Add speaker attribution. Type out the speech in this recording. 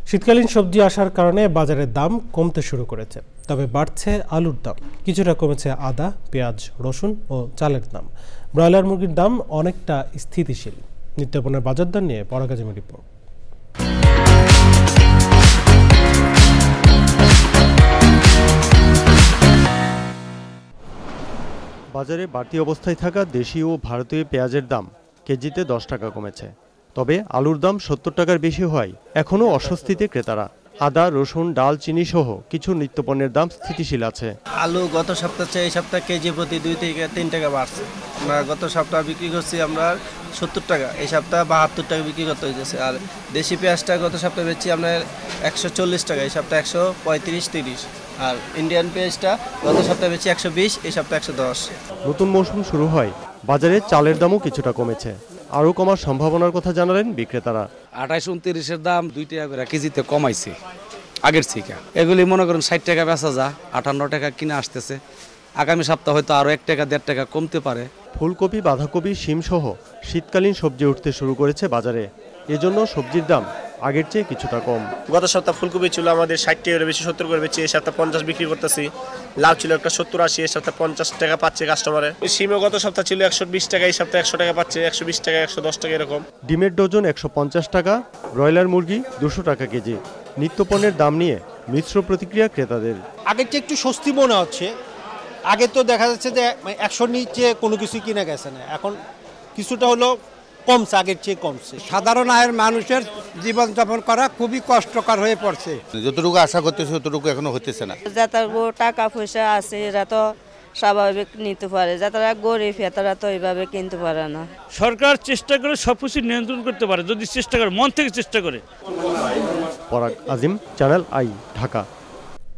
Speaker 1: শীতকালীন সবজি আসার কারণে বাজারের দাম কমতে শুরু করেছে, তবে বাড়ছে আলুর দাম, কিছুটা কমেছে আদা, পেঁয়াজ, রসুন ও চালের দাম। ব্রয়লার মুরগির দাম অনেকটা স্থিতিশীল। নিত্যপণ্যের বাজার দর নিয়ে পরাগ আজিমের রিপোর্ট।
Speaker 2: বাজারে বাড়তি অবস্থায় থাকা দেশীয় ও ভারতীয় পেঁয়াজের দাম কেজিতে 10 টাকা কমেছে। তবে আলুর দাম 70 টাকার বেশি হওয়ায় এখনও অস্বস্তিতে ক্রেতারা। আদা, রসুন, ডাল, চিনি সহ কিছু নিত্যপণ্যের দাম স্থিতিশীল আছে।
Speaker 3: আলু গত সপ্তাহ চেয়ে এই সপ্তাহ কেজি প্রতি 2 থেকে 3 টাকা বাড়ছে। আমরা গত সপ্তাহ বিক্রি করছি আমরা 70 টাকা, এই সপ্তাহ 72 টাকা বিক্রি করতে হয়েছে। আর দেশি পেঁয়াজটা গত সপ্তাহে বেচছি আমরা 140 টাকা, এই সপ্তাহ 135-30। আর ইন্ডিয়ান পেঁয়াজটা গত সপ্তাহে বেচছি 120, এই সপ্তাহ 110।
Speaker 2: নতুন মৌসুম শুরু হয়, বাজারে চালের দামও কিছুটা কমেছে। আরও কমার সম্ভাবনার কথা জানালেন বিক্রেতারা।
Speaker 4: 28-29-এর দাম 2 টাকা করে কেজিতে কমাইছে আগের থেকে। এগুলি মনে করেন 60 টাকা বেচা যা, 58 টাকা কিনে আসতেছে। আগামী সপ্তাহ হয়তো আরও 1 টাকা 1.5 টাকা কমতে পারে।
Speaker 2: ফুলকপি, বাঁধাকপি, শিম সহ শীতকালীন সবজি উঠতে শুরু করেছে বাজারে। এজন্য সবজির দাম আগের চেয়ে কিছুটা কম।
Speaker 5: গত সপ্তাহ ফুলকপি ছিল আমাদের 60 টাকা বেশি, 70 করে বেচি, এই সপ্তাহ 50 বিক্রি করতেছি। লাউ ছিল একটা 70-80, এই সপ্তাহ 50 টাকা পাচ্ছে কাস্টমারে। শিমও গত সপ্তাহ ছিল 120 টাকা, এই সপ্তাহ 100 টাকা পাচ্ছে, 120 টাকা, 110 টাকা এরকম।
Speaker 2: ডিমের ডজন 150 টাকা, ব্রয়লার মুরগি 200 টাকা কেজি। নিত্যপণ্যের দাম নিয়ে মিশ্র প্রতিক্রিয়া ক্রেতাদের।
Speaker 6: আগের চেয়ে একটু স্বস্তি মনে হচ্ছে। আগে তো দেখা যাচ্ছে যে 100 নিচে কোনো কিছু কিনা গেছে না, এখন কিছুটা হলো কমছে, আগের চেয়ে কমছে।
Speaker 7: সাধারণ আয়ের মানুষের জীবনযাপন করা খুবই কষ্টকর হয়ে পড়ছে।
Speaker 8: যতটুকু আশা করতেছে ততটুকু এখনো হতেছে না।
Speaker 9: যারা টাকা পয়সা আছে এরা তো স্বাভাবিক নিতে পারে, যারা গরিব তারা তো এইভাবে কিনতে পারে না।
Speaker 10: সরকার চেষ্টা করে সবকিছু নিয়ন্ত্রণ করতে পারে যদি চেষ্টা করে, মন থেকে চেষ্টা করে।
Speaker 2: পরাগ আজিম, চ্যানেল আই, ঢাকা।